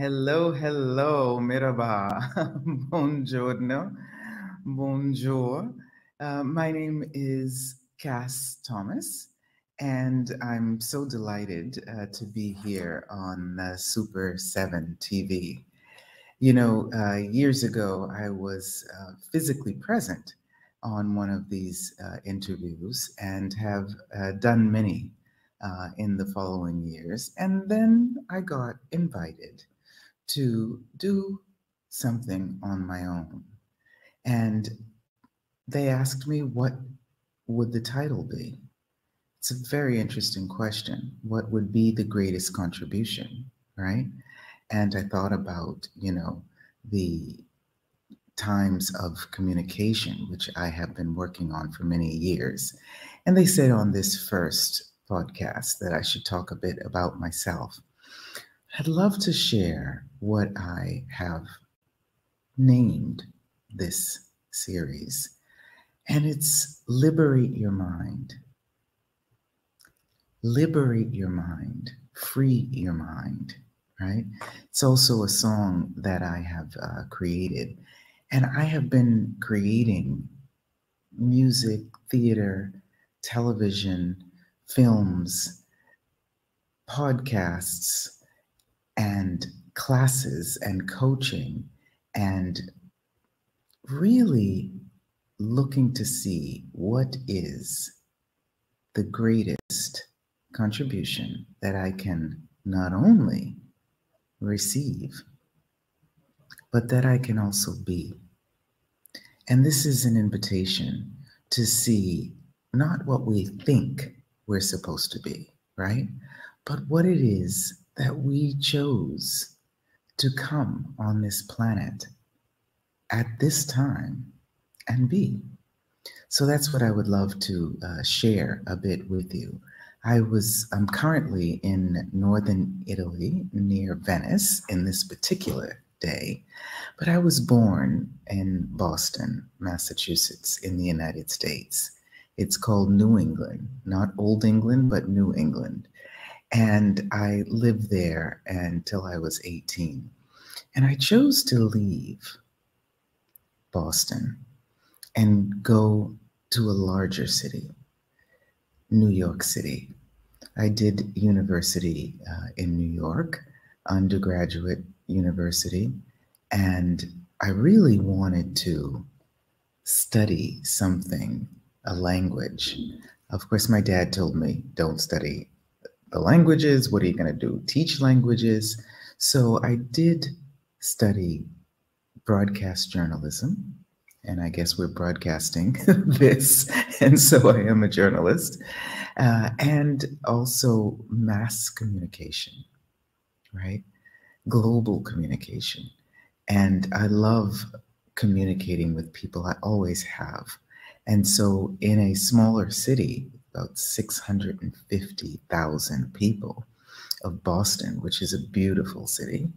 Hello, hello, merhaba, buongiorno, bonjour. My name is Kass Thomas, and I'm so delighted to be here on Super7TV. Years ago, I was physically present on one of these interviews and have done many in the following years. And then I got invited to do something on my own. And they asked me, what would the title be? It's a very interesting question. What would be the greatest contribution, right? And I thought about, the times of communication, which I have been working on for many years. And they said on this first podcast that I should talk a bit about myself. I'd love to share what I have named this series, and it's Liberate Your Mind. Liberate your mind, free your mind, right? It's also a song that I have created, and I have been creating music, theater, television, films, podcasts, and classes and coaching, and really looking to see what is the greatest contribution that I can not only receive, but that I can also be. And this is an invitation to see not what we think we're supposed to be, right? But what it is that we chose to come on this planet at this time and be. So that's what I would love to share a bit with you. I'm currently in northern Italy, near Venice, in this particular day, but I was born in Boston, Massachusetts, in the United States. It's called New England, not Old England, but New England. And I lived there until I was 18. And I chose to leave Boston and go to a larger city, New York City. I did university in New York, undergraduate university, and I really wanted to study something, a language. Of course, my dad told me, don't study the languages. What are you going to do? Teach languages. So I did study broadcast journalism, and I guess we're broadcasting this, and so I am a journalist, and also mass communication, right? Global communication. And I love communicating with people. I always have. And so in a smaller city, about 650,000 people of Boston, which is a beautiful city,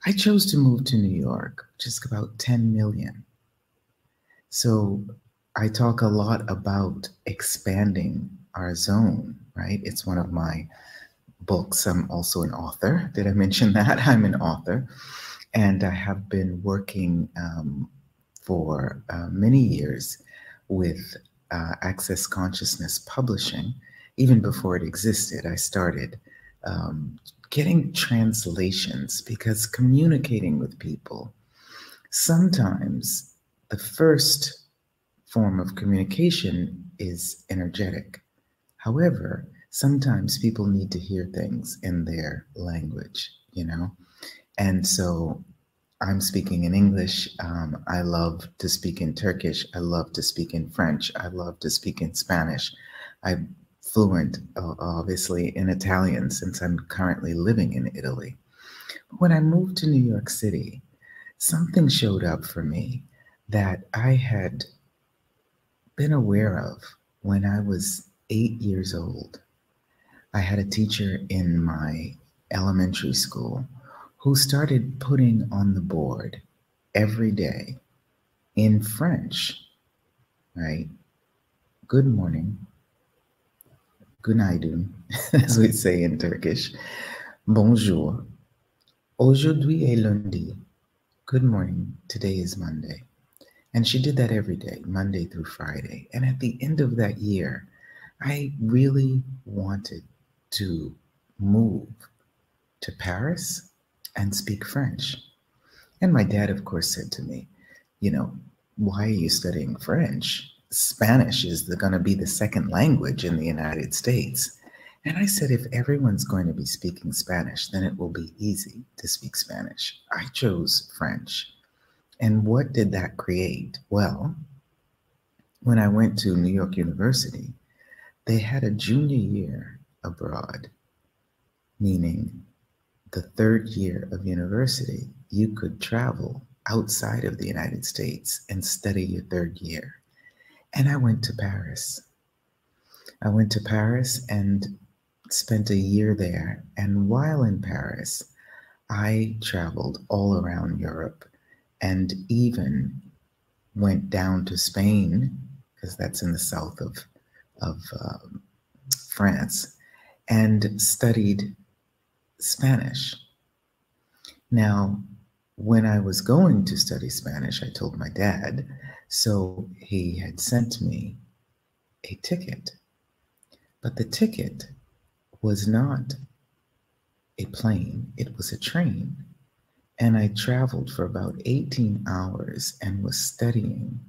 I chose to move to New York, which is about 10 million. So I talk a lot about expanding our zone, right? It's one of my books. I'm also an author. Did I mention that? I'm an author. And I have been working for many years with Access Consciousness Publishing. Even before it existed, I started getting translations, because communicating with people, sometimes the first form of communication is energetic. However, sometimes people need to hear things in their language, And so I'm speaking in English. I love to speak in Turkish. I love to speak in French. I love to speak in Spanish. I'm fluent, obviously, in Italian, since I'm currently living in Italy. When I moved to New York City, something showed up for me that I had been aware of when I was 8 years old. I had a teacher in my elementary school who started putting on the board every day in French, right? Good morning, günaydın, as we say in Turkish, bonjour, Aujourd'hui est lundi. Good morning. Today is Monday. And she did that every day, Monday through Friday. And at the end of that year, I really wanted to move to Paris and speak French. And my dad, of course, said to me, you know, why are you studying French? Spanish is going to be the second language in the United States. And I said, if everyone's going to be speaking Spanish, then it will be easy to speak Spanish. I chose French. And what did that create? Well, when I went to New York University, they had a junior year abroad, meaning the third year of university, you could travel outside of the United States and study your third year. And I went to Paris. I went to Paris and spent a year there. And while in Paris, I traveled all around Europe and even went down to Spain, because that's in the south of France, and studied Spanish. Now, when I was going to study Spanish, I told my dad, so he had sent me a ticket. But the ticket was not a plane, it was a train. And I traveled for about 18 hours and was studying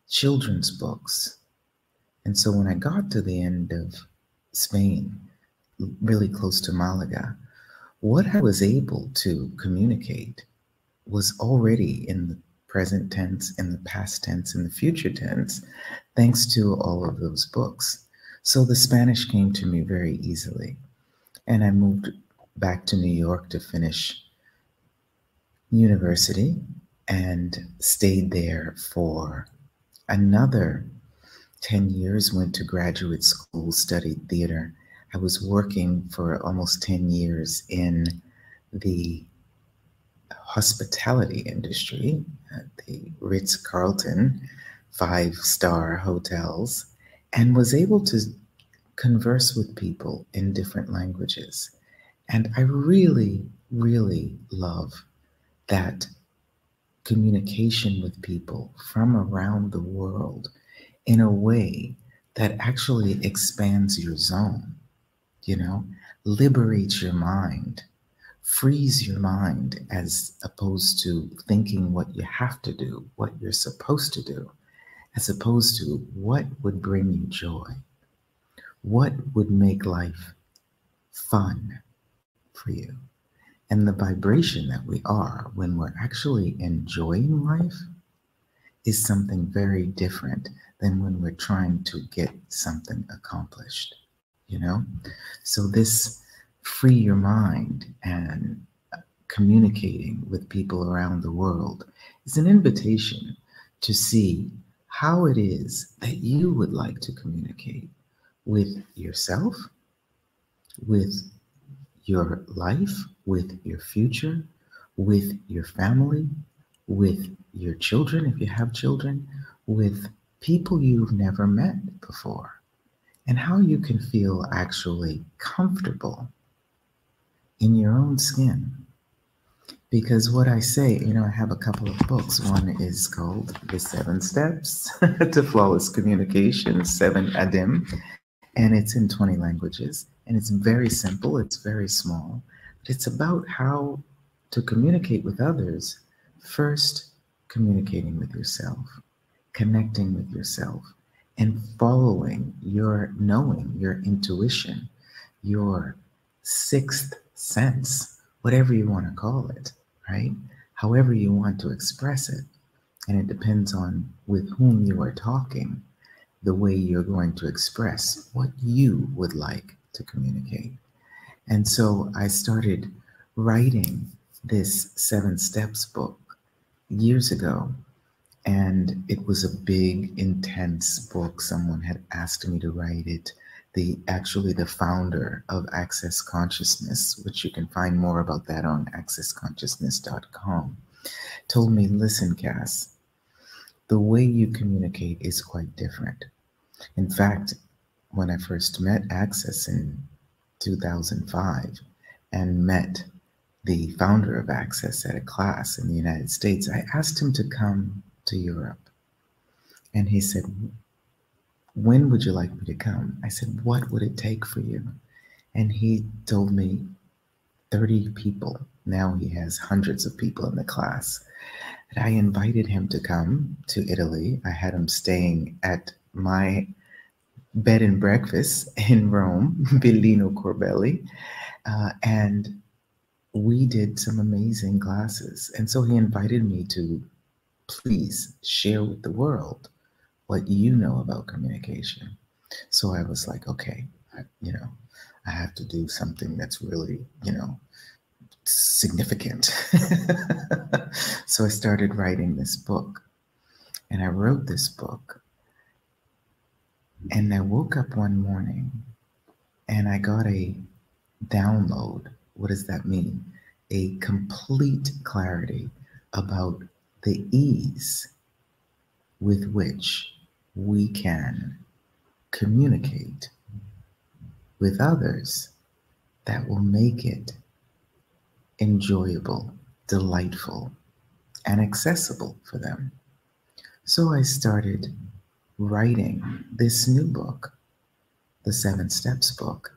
children's books. And so when I got to the end of Spain, really close to Malaga, what I was able to communicate was already in the present tense, in the past tense, in the future tense, thanks to all of those books. So the Spanish came to me very easily. And I moved back to New York to finish university and stayed there for another 10 years, went to graduate school, studied theater. I was working for almost 10 years in the hospitality industry at the Ritz-Carlton 5-star hotels, and was able to converse with people in different languages. And I really, really love that communication with people from around the world in a way that actually expands your zone, liberates your mind, frees your mind, as opposed to thinking what you have to do, what you're supposed to do, as opposed to what would bring you joy, what would make life fun for you. And the vibration that we are when we're actually enjoying life is something very different than when we're trying to get something accomplished, So this free your mind and communicating with people around the world is an invitation to see how it is that you would like to communicate with yourself, with your life, with your future, with your family, with your children, if you have children, with people you've never met before, and how you can feel actually comfortable in your own skin. Because what I say, I have a couple of books. One is called The 7 Steps to Flawless Communication, 7 Adim, and it's in 20 languages. And it's very simple, it's very small, but it's about how to communicate with others. First, communicating with yourself, connecting with yourself, and following your knowing, your intuition, your sixth sense, whatever you want to call it, right? However you want to express it. And it depends on with whom you are talking, the way you're going to express what you would like to communicate. And so I started writing this 7 Steps book years ago, and it was a big, intense book. Someone had asked me to write it. Actually the founder of Access Consciousness, which you can find more about that on accessconsciousness.com, told me, listen, Kass, the way you communicate is quite different. In fact, when I first met Access in 2005 and met the founder of Access at a class in the United States, I asked him to come to Europe. And he said, when would you like me to come? I said, what would it take for you? And he told me 30 people. Now he has hundreds of people in the class. And I invited him to come to Italy. I had him staying at my bed and breakfast in Rome, Bellino Corbelli. And we did some amazing classes. And so he invited me to please share with the world what you know about communication. So I was like, okay, I have to do something that's really, significant. So I started writing this book, and I wrote this book, and I woke up one morning and I got a download. What does that mean? A complete clarity about the ease with which we can communicate with others that will make it enjoyable, delightful, and accessible for them. So I started writing this new book, the 7 Steps book,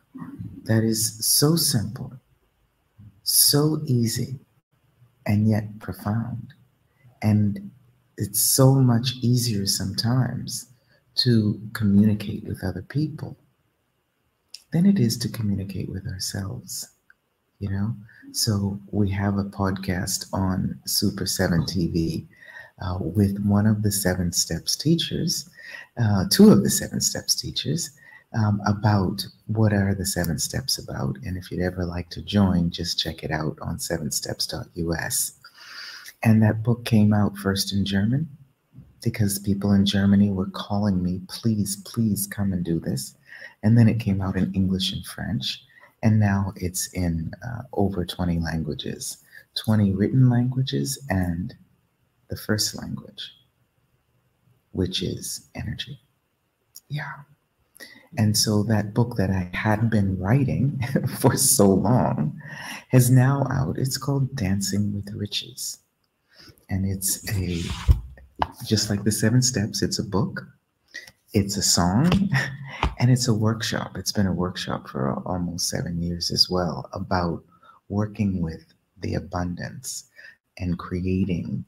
that is so simple, so easy, and yet profound. And it's so much easier sometimes to communicate with other people than it is to communicate with ourselves, So we have a podcast on Super7TV with one of the 7 Steps teachers, 2 of the 7 Steps teachers, about what are the 7 Steps about. And if you'd ever like to join, just check it out on 7steps.us. And that book came out first in German because people in Germany were calling me, please, please come and do this. And then it came out in English and French. And now it's in over 20 languages, 20 written languages, and the first language, which is energy. Yeah. And so that book that I had been writing for so long is now out. It's called Dancing with Riches. And it's just like the 7 Steps, it's a book, it's a song, and it's a workshop. It's been a workshop for almost 7 years as well, about working with the abundance and creating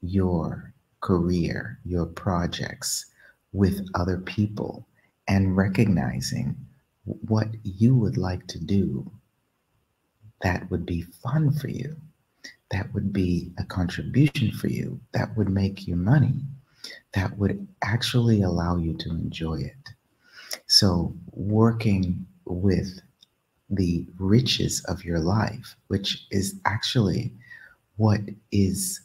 your career, your projects with other people, and recognizing what you would like to do that would be fun for you, that would be a contribution for you, that would make you money, that would actually allow you to enjoy it. So working with the riches of your life, which is actually what is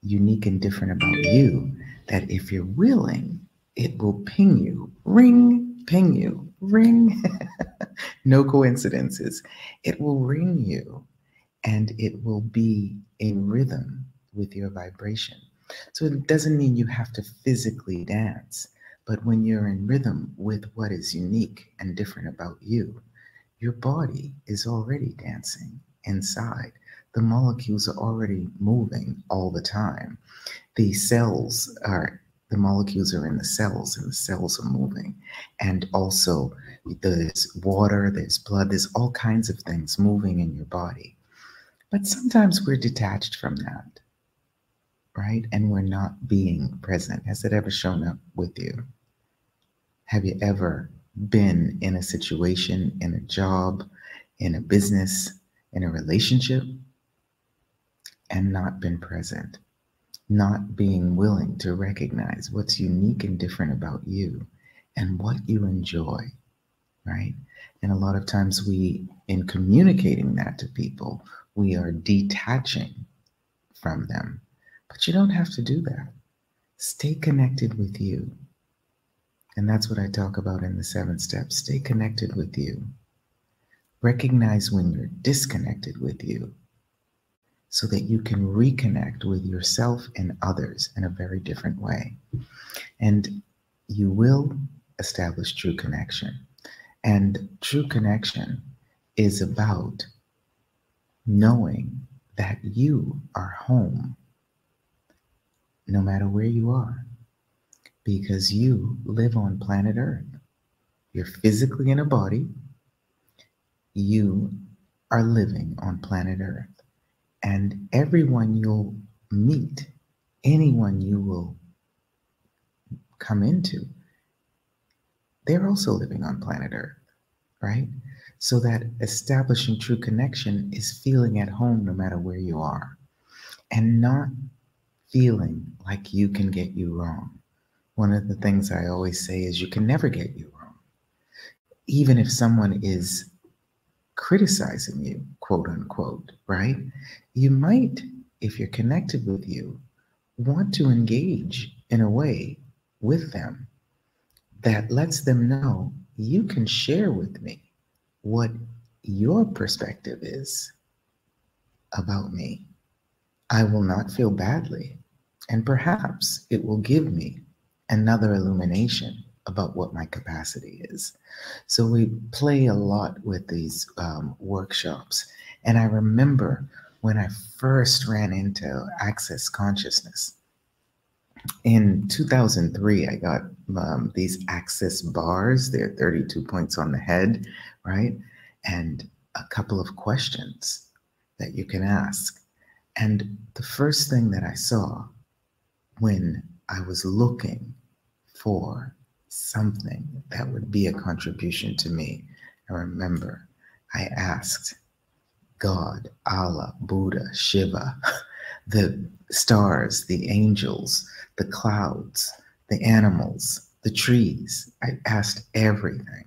unique and different about you, that if you're willing, it will ping you, ring, ping you, ring. No coincidences. It will ring you, and it will be in rhythm with your vibration. So it doesn't mean you have to physically dance, but when you're in rhythm with what is unique and different about you, your body is already dancing inside. The molecules are already moving all the time. The molecules are in the cells, and the cells are moving. And also there's water, there's blood, there's all kinds of things moving in your body. But sometimes we're detached from that, right? And we're not being present. Has it ever shown up with you? Have you ever been in a situation, in a job, in a business, in a relationship, and not been present? Not being willing to recognize what's unique and different about you and what you enjoy, right? And a lot of times in communicating that to people, we are detaching from them. But you don't have to do that. Stay connected with you. And that's what I talk about in the 7 Steps. Stay connected with you. Recognize when you're disconnected with you, so that you can reconnect with yourself and others in a very different way. And you will establish true connection. And true connection is about knowing that you are home no matter where you are, because you live on planet Earth. You're physically in a body. You are living on planet Earth. And everyone you'll meet, anyone you will come into, they're also living on planet Earth, right? So that establishing true connection is feeling at home no matter where you are, and not feeling like you can get you wrong. One of the things I always say is you can never get you wrong. Even if someone is criticizing you, quote unquote, right? You might, if you're connected with you, want to engage in a way with them that lets them know you can share with me what your perspective is about me. I will not feel badly, and perhaps it will give me another illumination about what my capacity is. So we play a lot with these workshops. And I remember when I first ran into Access Consciousness, in 2003, I got these Access bars. They're 32 points on the head, right? And a couple of questions that you can ask. And the first thing that I saw when I was looking for something that would be a contribution to me, I remember I asked God, Allah, Buddha, Shiva, the stars, the angels, the clouds, the animals, the trees. I asked everything.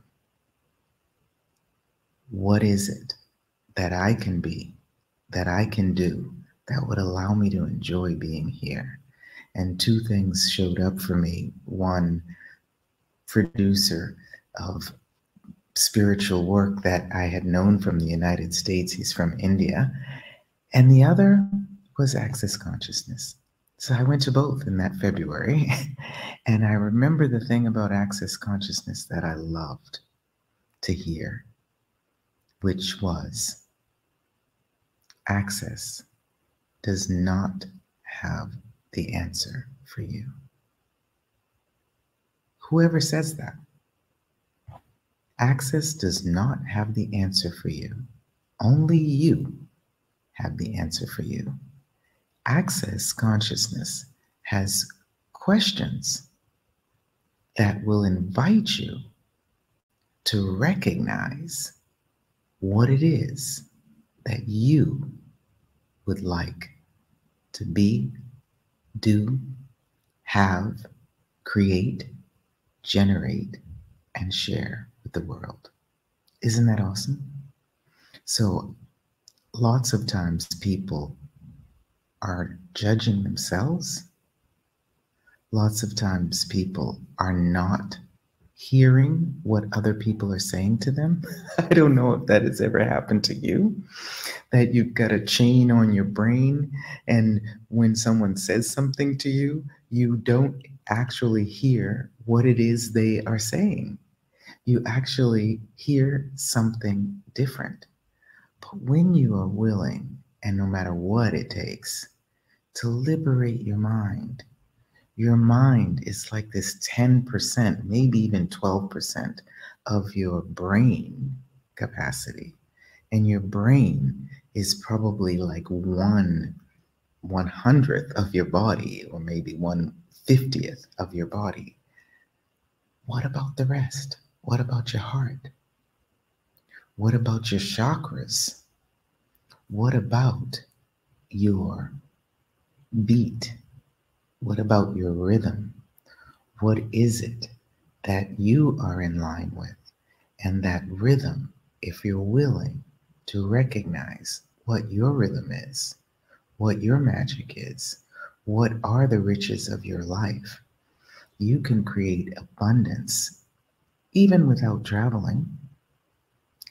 What is it that I can be, that I can do, that would allow me to enjoy being here? And two things showed up for me. One, producer of spiritual work that I had known from the United States. He's from India. And the other was Access Consciousness. So I went to both in that February. And I remember the thing about Access Consciousness that I loved to hear, which was Access does not have the answer for you. Whoever says that, Access does not have the answer for you. Only you have the answer for you. Access Consciousness has questions that will invite you to recognize what it is that you would like to be, do, have, create, generate, and share with the world. Isn't that awesome? So lots of times people are judging themselves. Lots of times people are not hearing what other people are saying to them. I don't know if that has ever happened to you, that you've got a chain on your brain, and when someone says something to you, you don't actually hear what it is they are saying. You actually hear something different. But when you are willing, and no matter what it takes, to liberate your mind is like this 10%, maybe even 12% of your brain capacity. And your brain is probably like 1/100th of your body, or maybe 1/50th of your body. What about the rest? What about your heart? What about your chakras? What about your beat? What about your rhythm? What is it that you are in line with? And that rhythm, if you're willing to recognize what your rhythm is, what your magic is, what are the riches of your life, you can create abundance even without traveling,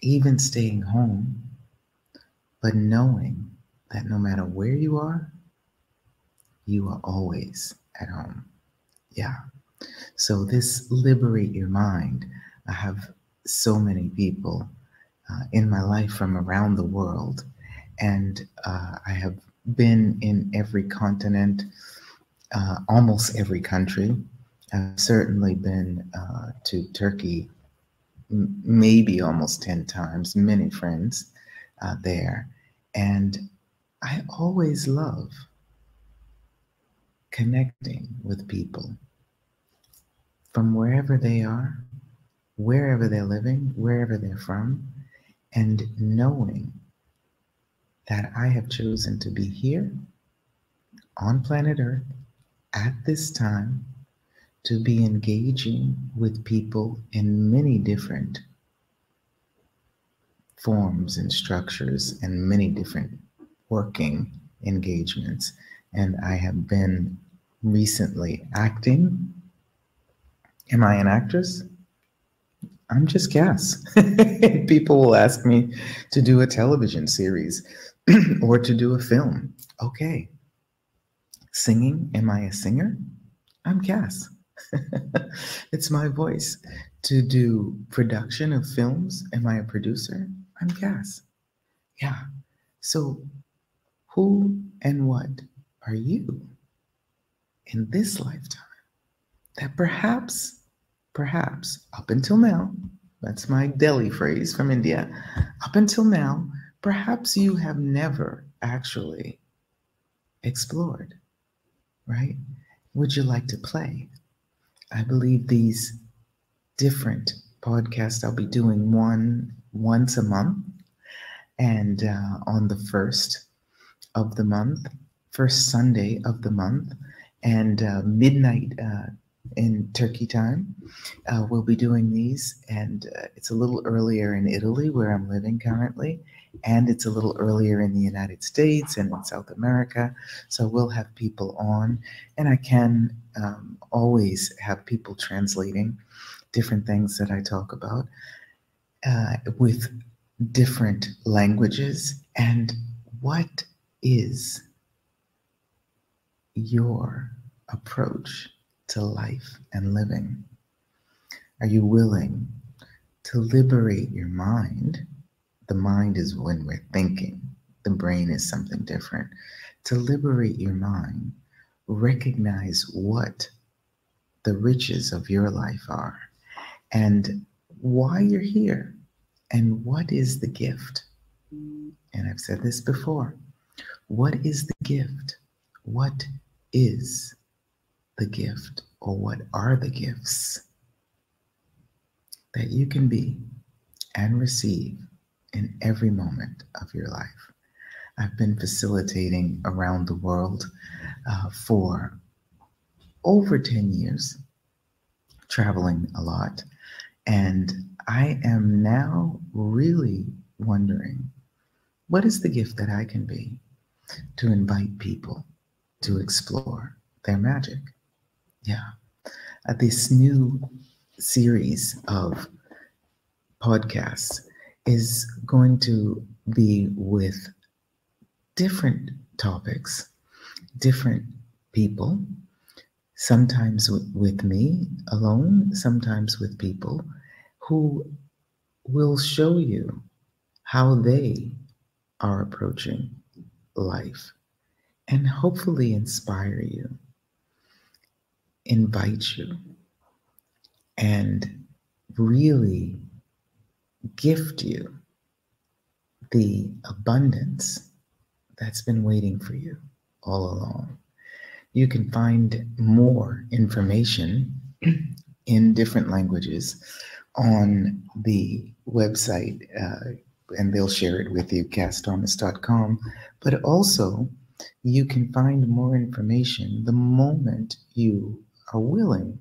even staying home, but knowing that no matter where you are always at home. Yeah. So this Liberate Your Mind, I have so many people in my life from around the world, And I have been in every continent, almost every country. I've certainly been to Turkey maybe almost 10 times, many friends there. And I always love connecting with people from wherever they are, wherever they're living, wherever they're from, and knowing that I have chosen to be here on planet Earth at this time to be engaging with people in many different forms and structures and many different working engagements. And I have been recently acting. Am I an actress? I'm just Kass. People will ask me to do a television series or to do a film. Okay. Singing, am I a singer? I'm Kass. It's my voice. To do production of films, am I a producer? I'm Kass. Yeah. So who and what are you in this lifetime that perhaps up until now, that's my Delhi phrase from India, up until now, perhaps you have never actually explored, right? Would you like to play? I believe these different podcasts, I'll be doing one once a month, and on the first Sunday of the month, and midnight in Turkey time. We'll be doing these, and it's a little earlier in Italy, where I'm living currently, and it's a little earlier in the United States and in South America. So we'll have people on, and I can always have people translating different things that I talk about with different languages. And what is your approach to life and living? Are you willing to liberate your mind? The mind is when we're thinking. The brain is something different. To liberate your mind, recognize what the riches of your life are and why you're here and what is the gift. And I've said this before. What is the gift? What is the gift, or what are the gifts that you can be and receive in every moment of your life? I've been facilitating around the world for over 10 years, traveling a lot, and I am now really wondering, what is the gift that I can be to invite people to explore their magic? Yeah. This new series of podcasts is going to be with different topics, different people, sometimes with me alone, sometimes with people who will show you how they are approaching life and hopefully inspire you, invite you, and really gift you the abundance that's been waiting for you all along. You can find more information in different languages on the website, and they'll share it with you, kassthomas.com. But also, you can find more information the moment you are willing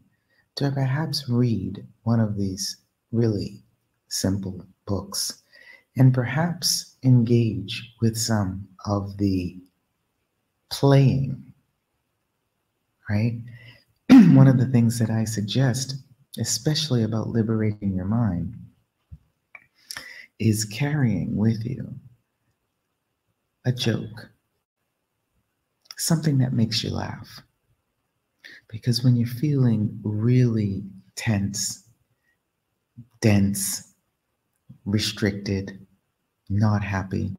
to perhaps read one of these really simple books and perhaps engage with some of the playing, right? One of the things that I suggest, especially about liberating your mind, is carrying with you a joke, something that makes you laugh. Because when you're feeling really tense, dense, restricted, not happy,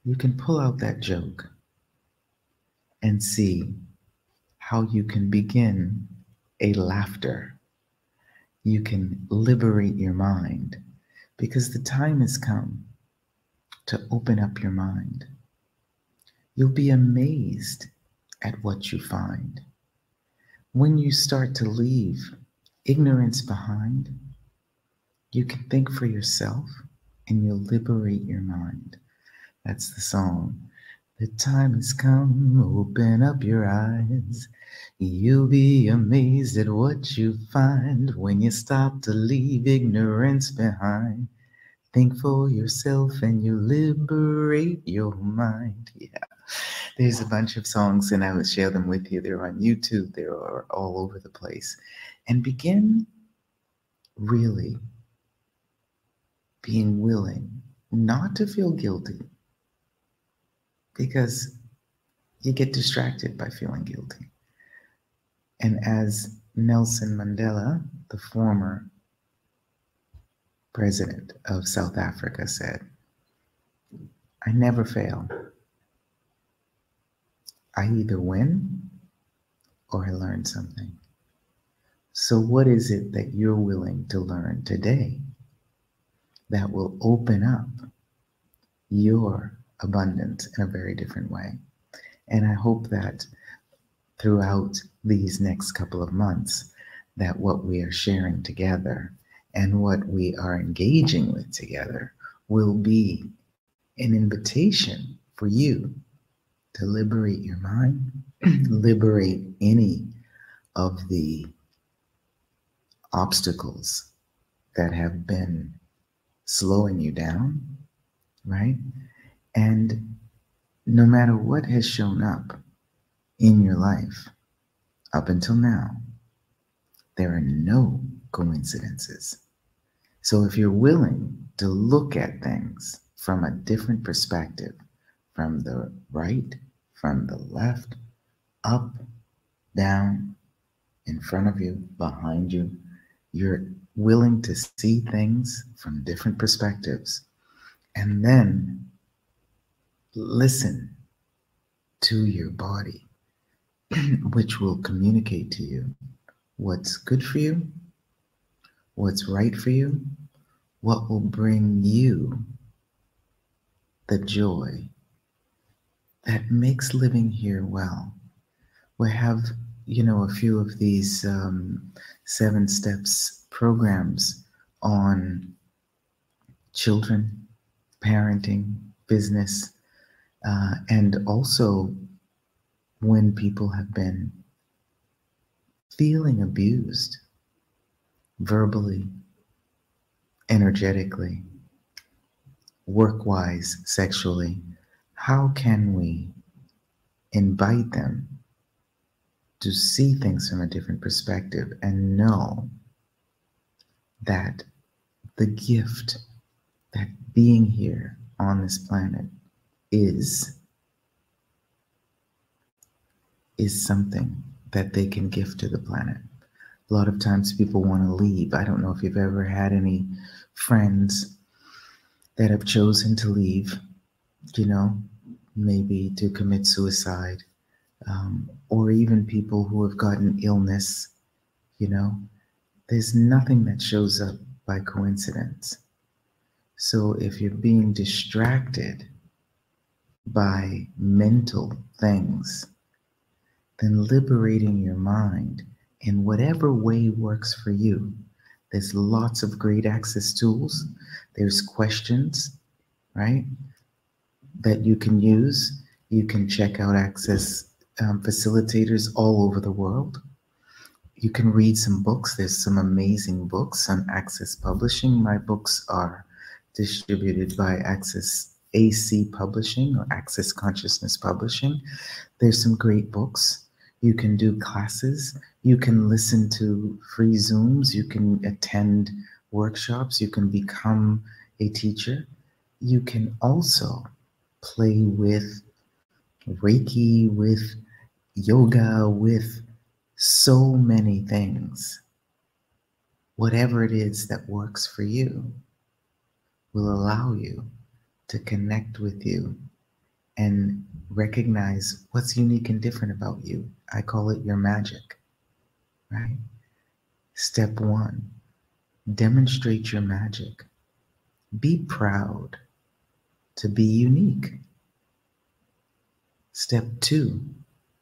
you can pull out that joke and see how you can begin a laughter. You can liberate your mind because the time has come to open up your mind. You'll be amazed at what you find. When you start to leave ignorance behind, you can think for yourself and you'll liberate your mind. That's the song. The time has come, open up your eyes. You'll be amazed at what you find when you stop to leave ignorance behind. Think for yourself and you liberate your mind. Yeah, there's a bunch of songs and I will share them with you. They're on YouTube, they're all over the place. And begin really being willing not to feel guilty, because you get distracted by feeling guilty. And as Nelson Mandela, the former president of South Africa, said, I never fail. I either win or I learn something. So what is it that you're willing to learn today that will open up your abundance in a very different way? And I hope that throughout these next couple of months, that what we are sharing together and what we are engaging with together will be an invitation for you to liberate your mind, liberate any of the obstacles that have been slowing you down, right? And no matter what has shown up in your life up until now, there are no coincidences. So if you're willing to look at things from a different perspective, from the right, from the left, up, down, in front of you, behind you, you're willing to see things from different perspectives, and then listen to your body, which will communicate to you what's good for you, what's right for you, what will bring you the joy that makes living here well. We have, a few of these 7 steps programs on children, parenting, business, and also when people have been feeling abused verbally, energetically, work-wise, sexually, how can we invite them to see things from a different perspective and know that the gift that being here on this planet is something that they can give to the planet. A lot of times people want to leave. I don't know if you've ever had any friends that have chosen to leave, maybe to commit suicide, or even people who have gotten illness. There's nothing that shows up by coincidence. So if you're being distracted by mental things, then liberating your mind in whatever way works for you. There's lots of great access tools. There's questions, right, that you can use. You can check out access facilitators all over the world. You can read some books. There's some amazing books on Access Publishing. My books are distributed by Access AC Publishing or Access Consciousness Publishing. There's some great books. You can do classes. You can listen to free Zooms. You can attend workshops. You can become a teacher. You can also play with Reiki, with yoga, with so many things. Whatever it is that works for you will allow you to connect with you and recognize what's unique and different about you. I call it your magic, right? Step one, demonstrate your magic. Be proud to be unique. Step two,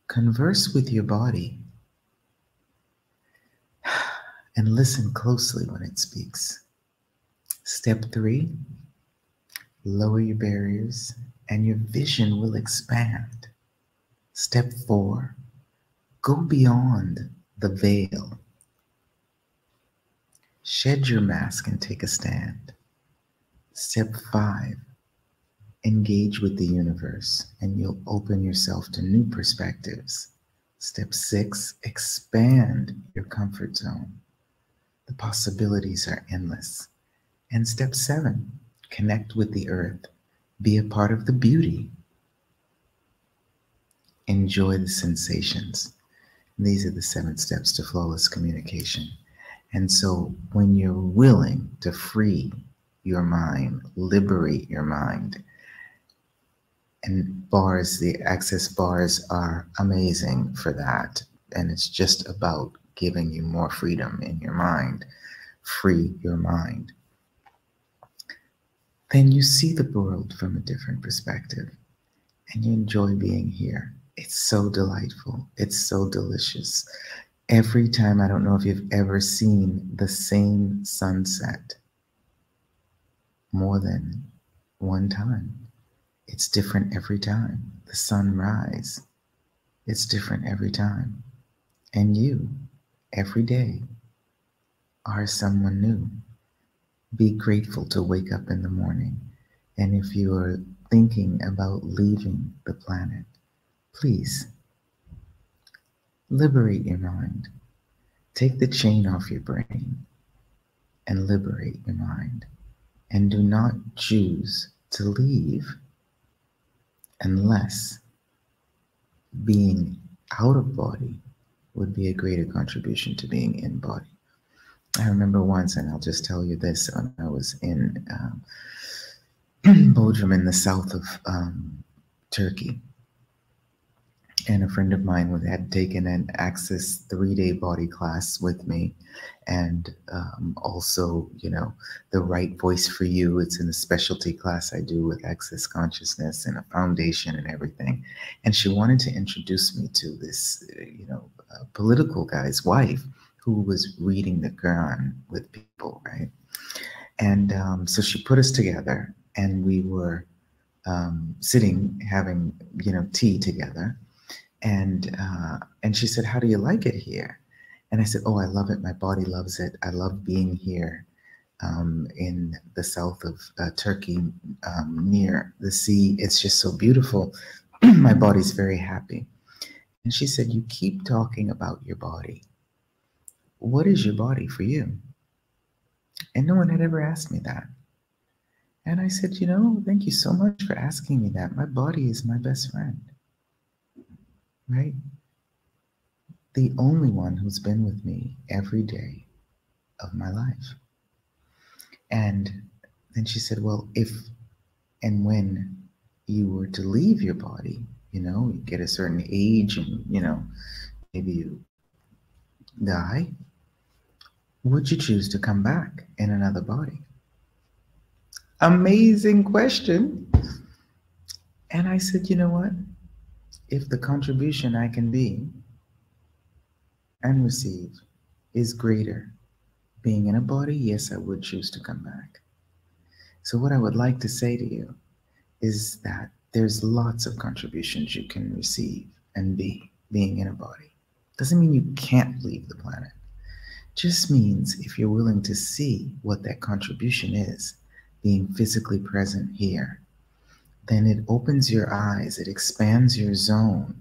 converse with your body and listen closely when it speaks. Step three, lower your barriers and your vision will expand. Step four, go beyond the veil. Shed your mask and take a stand. Step five, engage with the universe and you'll open yourself to new perspectives. Step six, expand your comfort zone. The possibilities are endless. And step seven, connect with the earth. Be a part of the beauty. Enjoy the sensations. These are the 7 steps to flawless communication. And so when you're willing to free your mind, liberate your mind, and bars, the access bars are amazing for that. And it's just about giving you more freedom in your mind. Free your mind. Then you see the world from a different perspective and you enjoy being here. It's so delightful. It's so delicious. Every time, I don't know if you've ever seen the same sunset more than one time. It's different every time. The sunrise, it's different every time. And you, every day, are someone new. Be grateful to wake up in the morning. And if you are thinking about leaving the planet, please liberate your mind. Take the chain off your brain and liberate your mind. And do not choose to leave unless being out of body would be a greater contribution to being in body. I remember once, and I'll just tell you this, when I was in Bodrum in the south of Turkey, and a friend of mine had taken an Access 3-day body class with me, and also, you know, the right voice for you. It's in a specialty class I do with Access Consciousness and a foundation and everything. And she wanted to introduce me to this, you know, political guy's wife who was reading the Quran with people, right? And so she put us together, and we were sitting having, you know, tea together. And she said, "How do you like it here?" And I said, "Oh, I love it. My body loves it. I love being here in the south of Turkey, near the sea. It's just so beautiful. My body's very happy." And she said, "You keep talking about your body. What is your body for you?" And no one had ever asked me that. And I said, "You know, thank you so much for asking me that. My body is my best friend, right? The only one who's been with me every day of my life." And then she said, "Well, if and when you were to leave your body, you know, you get a certain age and, you know, maybe you die, would you choose to come back in another body?" Amazing question. And I said, "You know what? If the contribution I can be and receive is greater being in a body, yes, I would choose to come back." So what I would like to say to you is that there's lots of contributions you can receive and be being in a body. Doesn't mean you can't leave the planet. Just means if you're willing to see what that contribution is, being physically present here, then it opens your eyes, it expands your zone,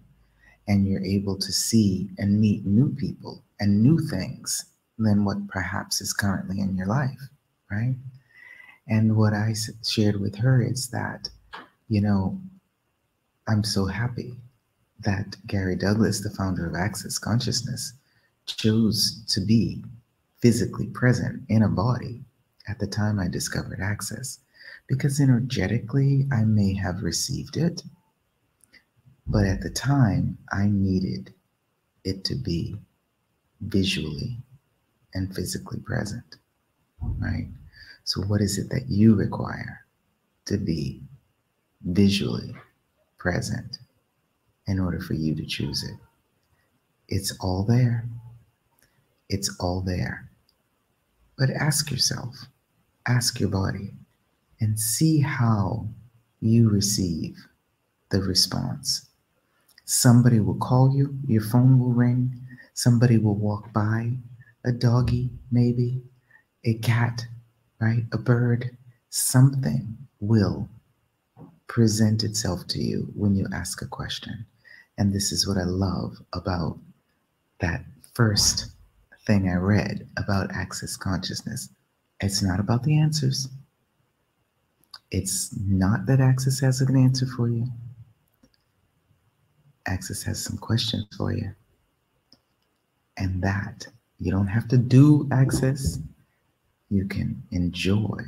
and you're able to see and meet new people and new things than what perhaps is currently in your life, right? And what I shared with her is that, you know, I'm so happy that Gary Douglas, the founder of Access Consciousness, chose to be physically present in a body at the time I discovered Access, because energetically I may have received it, But at the time, I needed it to be visually and physically present, right? So what is it that you require to be visually present in order for you to choose it? It's all there. It's all there. But ask yourself, ask your body, and see how you receive the response. Somebody will call you, your phone will ring, somebody will walk by, a doggy, maybe, a cat, right? A bird. Something will present itself to you when you ask a question. And this is what I love about that first thing I read about access consciousness. It's not about the answers. It's not that Access has an answer for you. Access has some questions for you. And that you don't have to do Access. You can enjoy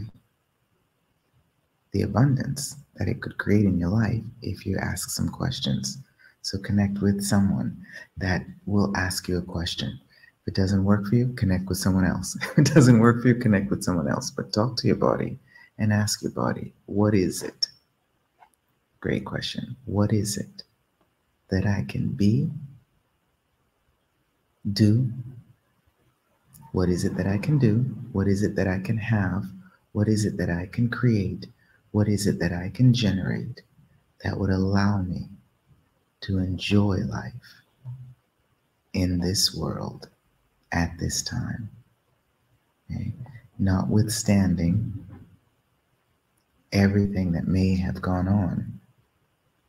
the abundance that it could create in your life if you ask some questions. So connect with someone that will ask you a question. If it doesn't work for you, connect with someone else. If it doesn't work for you, connect with someone else. But talk to your body and ask your body, what is it? Great question. What is it that I can be, do? What is it that I can do? What is it that I can have? What is it that I can create? What is it that I can generate that would allow me to enjoy life in this world at this time? Okay? Notwithstanding everything that may have gone on,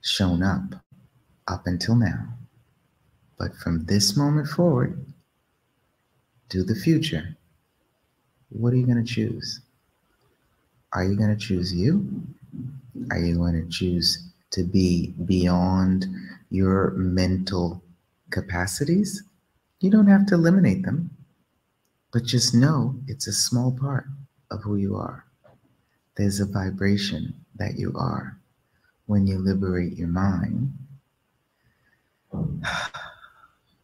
shown up until now. But from this moment forward to the future, what are you going to choose? Are you going to choose you? Are you going to choose to be beyond your mental capacities? You don't have to eliminate them, but just know it's a small part of who you are. There's a vibration that you are. When you liberate your mind,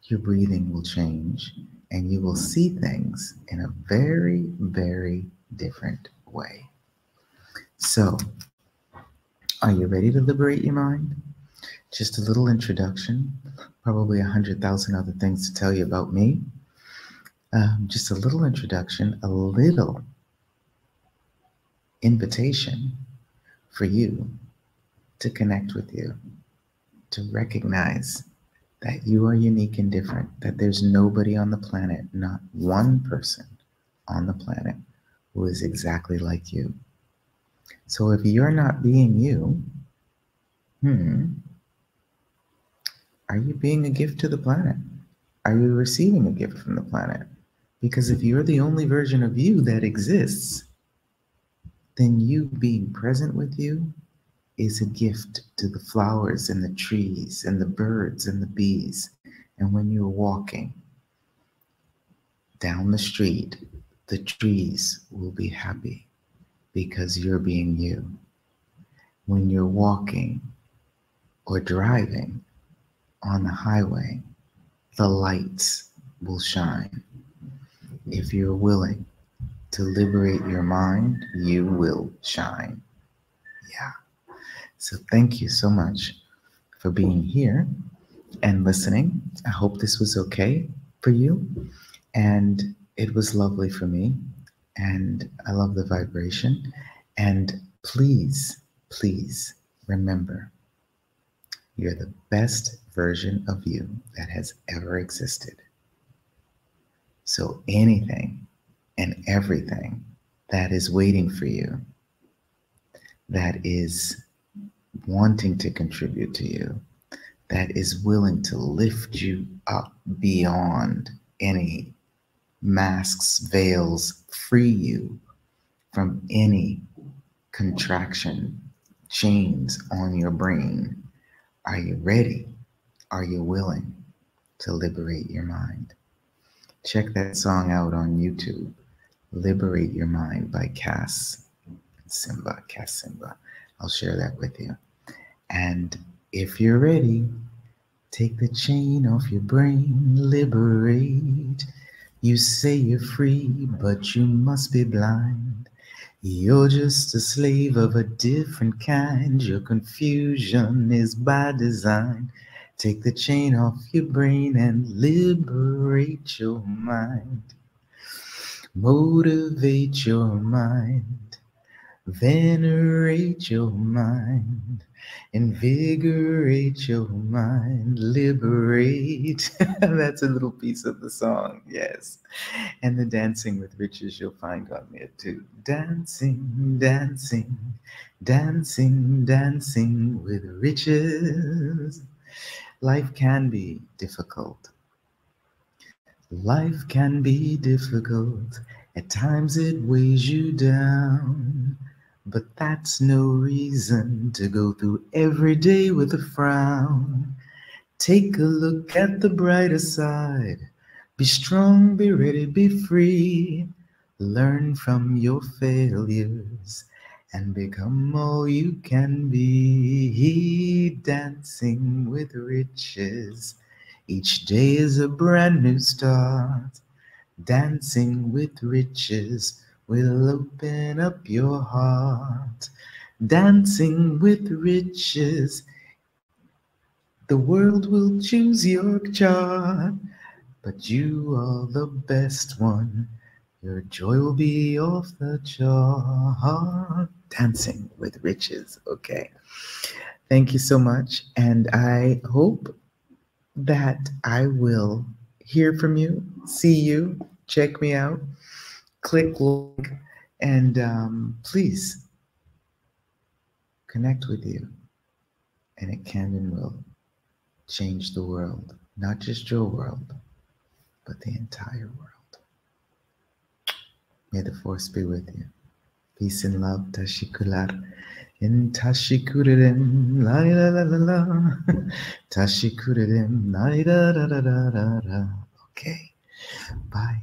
your breathing will change and you will see things in a very, very different way. So, are you ready to liberate your mind? Just a little introduction, probably 100,000 other things to tell you about me. Just a little introduction, a little invitation for you to connect with you, to recognize that you are unique and different, that there's nobody on the planet, not one person on the planet who is exactly like you. So if you're not being you, are you being a gift to the planet? Are you receiving a gift from the planet? Because if you're the only version of you that exists, then you being present with you is a gift to the flowers and the trees and the birds and the bees. And when you're walking down the street, the trees will be happy because you're being you. When you're walking or driving on the highway, the lights will shine. If you're willing to liberate your mind, you will shine. Yeah. So thank you so much for being here and listening. I hope this was okay for you. And it was lovely for me. And I love the vibration. And please, please remember, you're the best version of you that has ever existed. So anything and everything that is waiting for you, that is wanting to contribute to you, that is willing to lift you up beyond any masks, veils, free you from any contraction, chains on your brain. Are you ready? Are you willing to liberate your mind? Check that song out on YouTube, Liberate Your Mind by Kass Simba. I'll share that with you. And If you're ready, take the chain off your brain, liberate. You say you're free, but you must be blind. You're just a slave of a different kind. Your confusion is by design. Take the chain off your brain and liberate your mind. Motivate your mind. Venerate your mind. Invigorate your mind. Liberate. That's a little piece of the song, yes. And the dancing with riches you'll find on there too. Dancing, dancing, dancing, dancing with riches. Life can be difficult. Life can be difficult. At times it weighs you down. But that's no reason to go through every day with a frown. Take a look at the brighter side. Be strong, be ready, be free. Learn from your failures and become all you can be. Dancing with riches. Each day is a brand new start. Dancing with riches will open up your heart. Dancing with riches, the world will choose your chart, but you are the best one. Your joy will be off the chart. Dancing with riches. Okay. Thank you so much. And I hope that I will hear from you, see you, check me out, click like, and please connect with you. And it can and will change the world, not just your world, but the entire world. May the force be with you. Peace and love, Tashikular. In Tashikurem, la la la la la. Tashikurem, la da da da da da. Okay, bye.